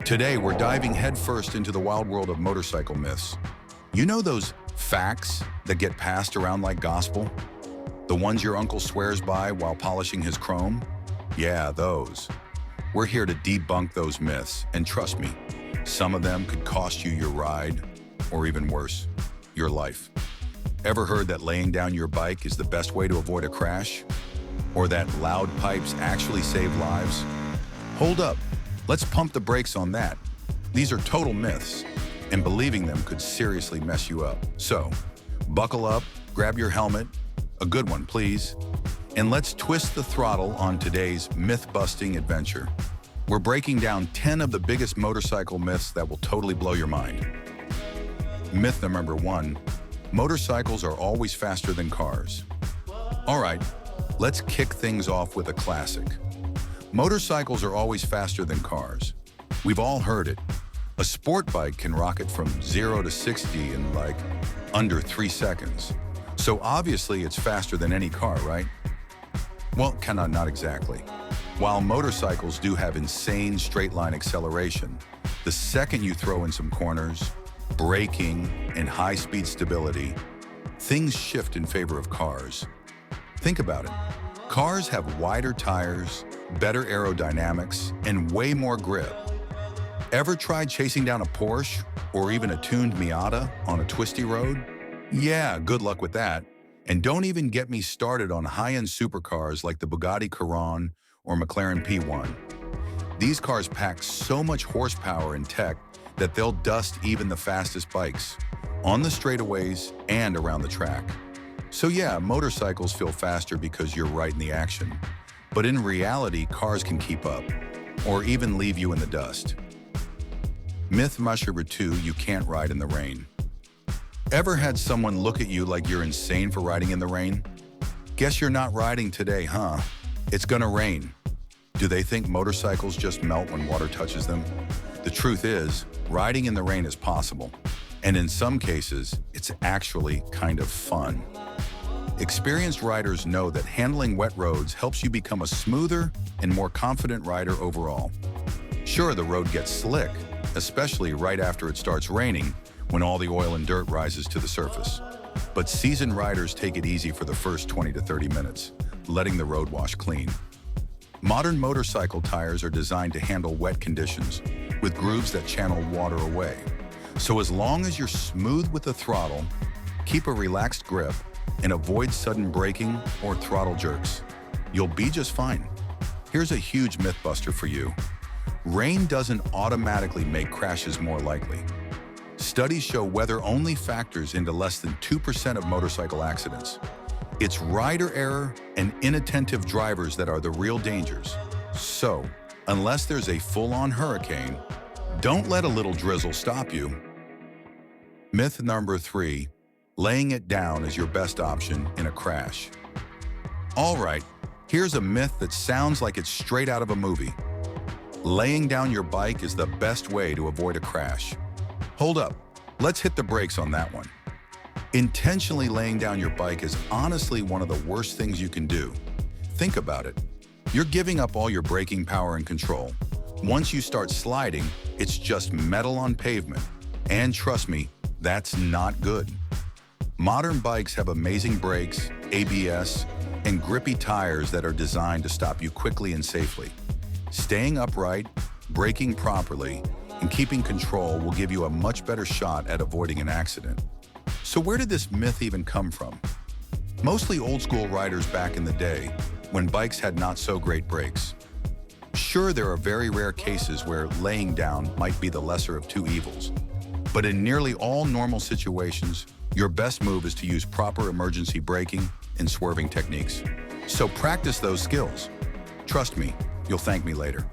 Today, we're diving headfirst into the wild world of motorcycle myths. You know those facts that get passed around like gospel? The ones your uncle swears by while polishing his chrome? Yeah, those. We're here to debunk those myths, and trust me, some of them could cost you your ride, or even worse, your life. Ever heard that laying down your bike is the best way to avoid a crash? Or that loud pipes actually save lives? Hold up, let's pump the brakes on that. These are total myths, and believing them could seriously mess you up. So, buckle up, grab your helmet, a good one please, and let's twist the throttle on today's myth-busting adventure. We're breaking down 10 of the biggest motorcycle myths that will totally blow your mind. Myth number 1, motorcycles are always faster than cars. All right, let's kick things off with a classic. Motorcycles are always faster than cars. We've all heard it. A sport bike can rocket from 0 to 60 in like under 3 seconds. So obviously it's faster than any car, right? Well, not exactly. While motorcycles do have insane straight-line acceleration, the second you throw in some corners, braking, and high-speed stability, things shift in favor of cars. Think about it. Cars have wider tires, better aerodynamics, and way more grip. Ever tried chasing down a Porsche or even a tuned Miata on a twisty road? Yeah, good luck with that. And don't even get me started on high-end supercars like the Bugatti Chiron or McLaren P1. These cars pack so much horsepower and tech that they'll dust even the fastest bikes, on the straightaways and around the track. So yeah, motorcycles feel faster because you're right in the action. But in reality, cars can keep up, or even leave you in the dust. Myth number 2, you can't ride in the rain. Ever had someone look at you like you're insane for riding in the rain? Guess you're not riding today, huh? It's gonna rain. Do they think motorcycles just melt when water touches them? The truth is, riding in the rain is possible. And in some cases, it's actually kind of fun. Experienced riders know that handling wet roads helps you become a smoother and more confident rider overall. Sure, the road gets slick, especially right after it starts raining, when all the oil and dirt rises to the surface. But seasoned riders take it easy for the first 20 to 30 minutes, letting the road wash clean. Modern motorcycle tires are designed to handle wet conditions, with grooves that channel water away. So as long as you're smooth with the throttle, keep a relaxed grip, and avoid sudden braking or throttle jerks, you'll be just fine. Here's a huge myth buster for you. Rain doesn't automatically make crashes more likely. Studies show weather only factors into less than 2% of motorcycle accidents. It's rider error and inattentive drivers that are the real dangers. So, unless there's a full-on hurricane, don't let a little drizzle stop you. Myth number 3, laying it down is your best option in a crash. All right, here's a myth that sounds like it's straight out of a movie. Laying down your bike is the best way to avoid a crash. Hold up, let's hit the brakes on that one. Intentionally laying down your bike is honestly one of the worst things you can do. Think about it. You're giving up all your braking power and control. Once you start sliding, it's just metal on pavement. And trust me, that's not good. Modern bikes have amazing brakes, ABS, and grippy tires that are designed to stop you quickly and safely. Staying upright, braking properly, and keeping control will give you a much better shot at avoiding an accident. So where did this myth even come from? Mostly old-school riders back in the day, when bikes had not so great brakes. Sure, there are very rare cases where laying down might be the lesser of two evils. But in nearly all normal situations, your best move is to use proper emergency braking and swerving techniques. So practice those skills. Trust me, you'll thank me later.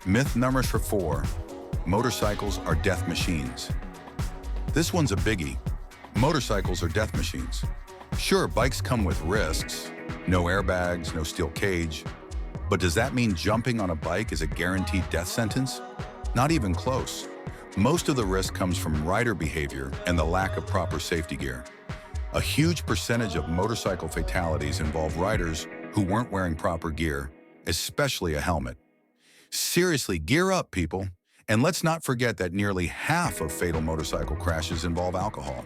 Myth number 4, motorcycles are death machines. This one's a biggie. Motorcycles are death machines. Sure, bikes come with risks, no airbags, no steel cage, but does that mean jumping on a bike is a guaranteed death sentence? Not even close. Most of the risk comes from rider behavior and the lack of proper safety gear. A huge percentage of motorcycle fatalities involve riders who weren't wearing proper gear, especially a helmet. Seriously, gear up, people. And let's not forget that nearly half of fatal motorcycle crashes involve alcohol.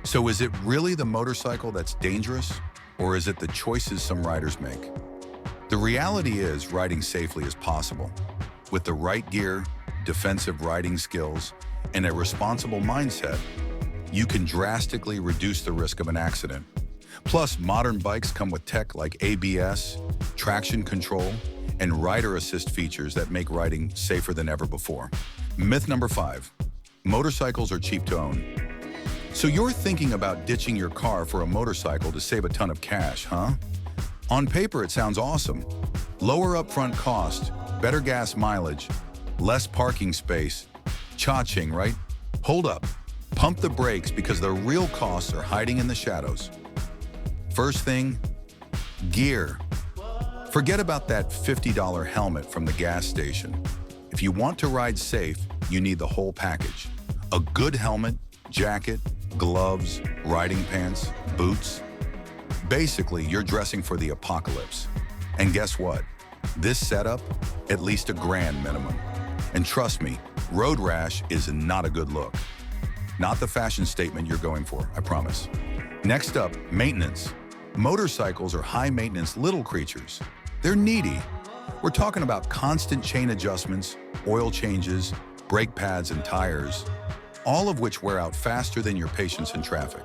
So is it really the motorcycle that's dangerous, or is it the choices some riders make? The reality is riding safely is possible. With the right gear, defensive riding skills, and a responsible mindset, you can drastically reduce the risk of an accident. Plus, modern bikes come with tech like ABS, traction control, and rider assist features that make riding safer than ever before. Myth number 5, motorcycles are cheap to own. So you're thinking about ditching your car for a motorcycle to save a ton of cash, huh? On paper, it sounds awesome. Lower upfront cost, better gas mileage, less parking space. Cha-ching, right? Hold up. Pump the brakes because the real costs are hiding in the shadows. First thing, gear. Forget about that $50 helmet from the gas station. If you want to ride safe, you need the whole package. A good helmet, jacket, gloves, riding pants, boots. Basically, you're dressing for the apocalypse. And guess what? This setup, at least $1,000 minimum. And trust me, road rash is not a good look. Not the fashion statement you're going for, I promise. Next up, maintenance. Motorcycles are high-maintenance little creatures. They're needy. We're talking about constant chain adjustments, oil changes, brake pads, and tires, all of which wear out faster than your patience in traffic.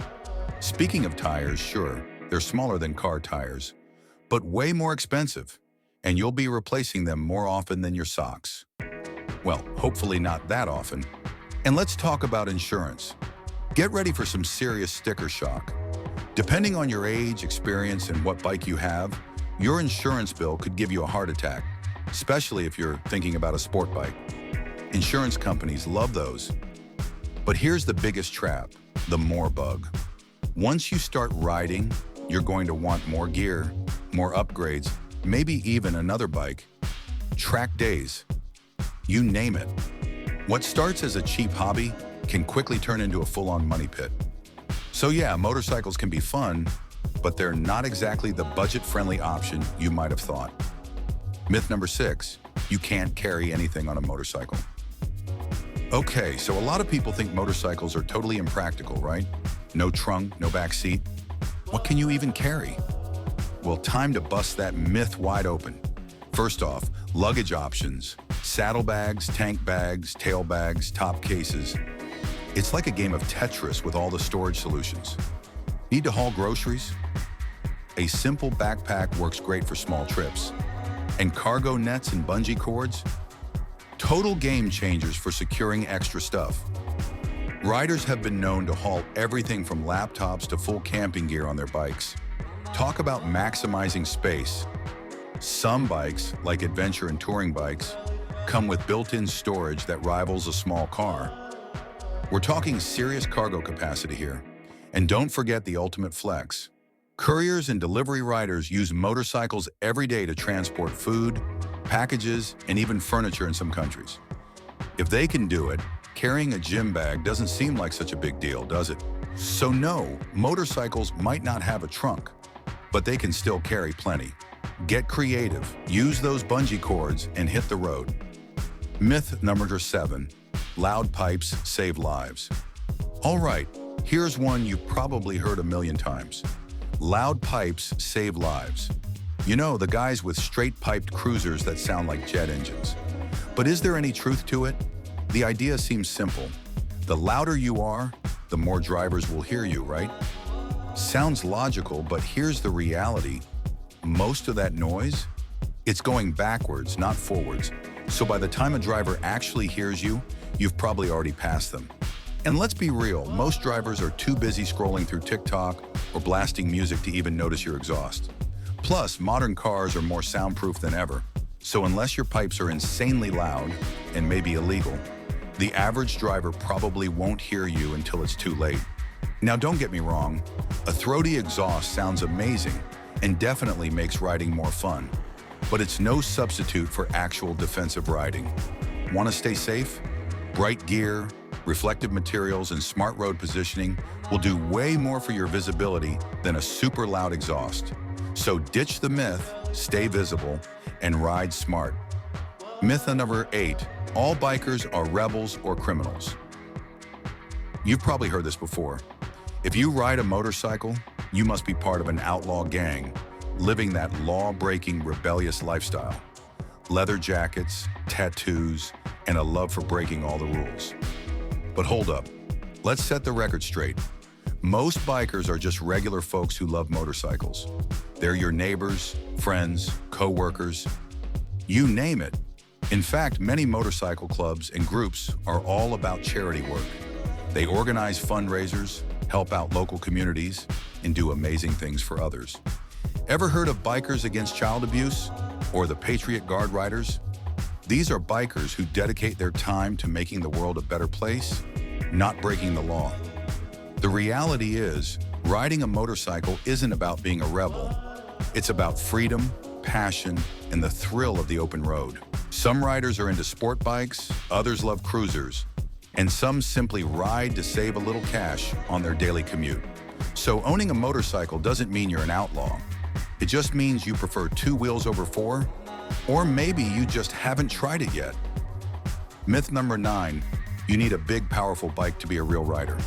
Speaking of tires, sure, they're smaller than car tires, but way more expensive, and you'll be replacing them more often than your socks. Well, hopefully not that often. And let's talk about insurance. Get ready for some serious sticker shock. Depending on your age, experience, and what bike you have, your insurance bill could give you a heart attack, especially if you're thinking about a sport bike. Insurance companies love those. But here's the biggest trap, the more bug. Once you start riding, you're going to want more gear, more upgrades, maybe even another bike. Track days. You name it. What starts as a cheap hobby can quickly turn into a full-on money pit. So yeah, motorcycles can be fun, but they're not exactly the budget-friendly option you might have thought. Myth number 6, you can't carry anything on a motorcycle. Okay, so a lot of people think motorcycles are totally impractical, right? No trunk, no back seat. What can you even carry? Well, time to bust that myth wide open. First off, luggage options. Saddlebags, tank bags, tail bags, top cases. It's like a game of Tetris with all the storage solutions. Need to haul groceries? A simple backpack works great for small trips. And cargo nets and bungee cords? Total game changers for securing extra stuff. Riders have been known to haul everything from laptops to full camping gear on their bikes. Talk about maximizing space. Some bikes, like adventure and touring bikes, come with built-in storage that rivals a small car. We're talking serious cargo capacity here. And don't forget the ultimate flex. Couriers and delivery riders use motorcycles every day to transport food, packages, and even furniture in some countries. If they can do it, carrying a gym bag doesn't seem like such a big deal, does it? So no, motorcycles might not have a trunk, but they can still carry plenty. Get creative, use those bungee cords, and hit the road. Myth number 7, loud pipes save lives. All right, here's one you've probably heard a million times. Loud pipes save lives. You know, the guys with straight-piped cruisers that sound like jet engines. But is there any truth to it? The idea seems simple. The louder you are, the more drivers will hear you, right? Sounds logical, but here's the reality. Most of that noise, it's going backwards, not forwards. So by the time a driver actually hears you, you've probably already passed them. And let's be real, most drivers are too busy scrolling through TikTok or blasting music to even notice your exhaust. Plus, modern cars are more soundproof than ever. So unless your pipes are insanely loud and maybe illegal, the average driver probably won't hear you until it's too late. Now don't get me wrong, a throaty exhaust sounds amazing and definitely makes riding more fun, but it's no substitute for actual defensive riding. Want to stay safe? Bright gear, reflective materials, and smart road positioning will do way more for your visibility than a super loud exhaust. So ditch the myth, stay visible, and ride smart. Myth number 8, all bikers are rebels or criminals. You've probably heard this before. If you ride a motorcycle, you must be part of an outlaw gang, living that law-breaking, rebellious lifestyle. Leather jackets, tattoos, and a love for breaking all the rules. But hold up, let's set the record straight. Most bikers are just regular folks who love motorcycles. They're your neighbors, friends, co-workers, you name it. In fact, many motorcycle clubs and groups are all about charity work. They organize fundraisers, help out local communities, and do amazing things for others. Ever heard of Bikers Against Child Abuse or the Patriot Guard Riders? These are bikers who dedicate their time to making the world a better place, not breaking the law. The reality is, riding a motorcycle isn't about being a rebel. It's about freedom, passion, and the thrill of the open road. Some riders are into sport bikes, others love cruisers, and some simply ride to save a little cash on their daily commute. So owning a motorcycle doesn't mean you're an outlaw. It just means you prefer 2 wheels over 4, or maybe you just haven't tried it yet. Myth number 9, you need a big, powerful bike to be a real rider.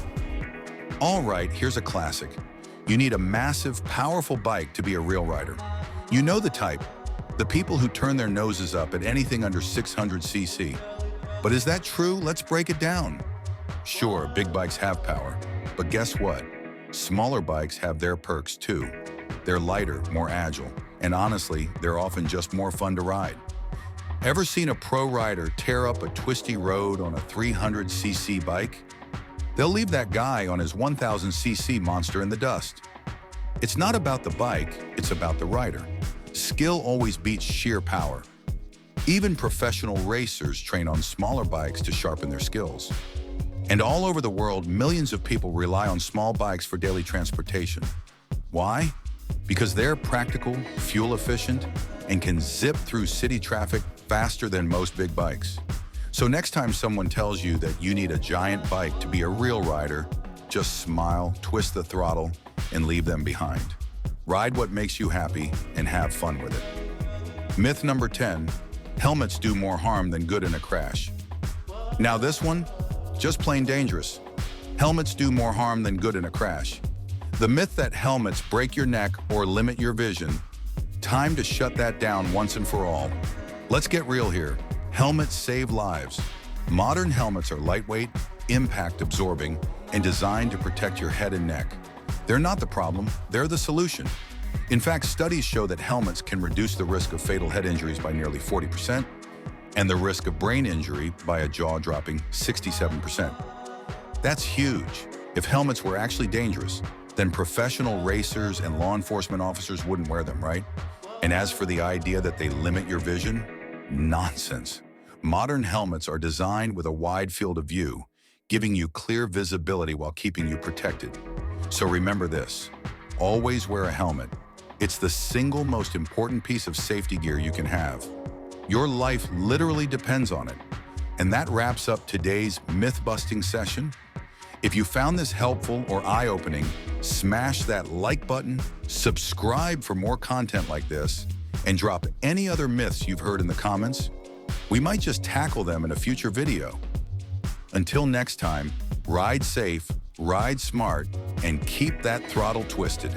All right, here's a classic. You need a massive, powerful bike to be a real rider. You know the type, the people who turn their noses up at anything under 600 cc. But is that true? Let's break it down. Sure, big bikes have power, but guess what? Smaller bikes have their perks too. They're lighter, more agile, and honestly, they're often just more fun to ride. Ever seen a pro rider tear up a twisty road on a 300cc bike? They'll leave that guy on his 1000cc monster in the dust. It's not about the bike, it's about the rider. Skill always beats sheer power. Even professional racers train on smaller bikes to sharpen their skills. And all over the world, millions of people rely on small bikes for daily transportation. Why? Because they're practical, fuel efficient, and can zip through city traffic faster than most big bikes. So next time someone tells you that you need a giant bike to be a real rider, just smile, twist the throttle, and leave them behind. Ride what makes you happy and have fun with it. Myth number 10, helmets do more harm than good in a crash. Now this one, just plain dangerous. Helmets do more harm than good in a crash. The myth that helmets break your neck or limit your vision, time to shut that down once and for all. Let's get real here. Helmets save lives. Modern helmets are lightweight, impact absorbing, and designed to protect your head and neck. They're not the problem, they're the solution. In fact, studies show that helmets can reduce the risk of fatal head injuries by nearly 40% and the risk of brain injury by a jaw-dropping 67%. That's huge. If helmets were actually dangerous, then professional racers and law enforcement officers wouldn't wear them, right? And as for the idea that they limit your vision, nonsense. Modern helmets are designed with a wide field of view, giving you clear visibility while keeping you protected. So remember this, always wear a helmet. It's the single most important piece of safety gear you can have. Your life literally depends on it. And that wraps up today's myth-busting session. If you found this helpful or eye-opening, smash that like button, subscribe for more content like this, and drop any other myths you've heard in the comments. We might just tackle them in a future video. Until next time, ride safe, ride smart, and keep that throttle twisted.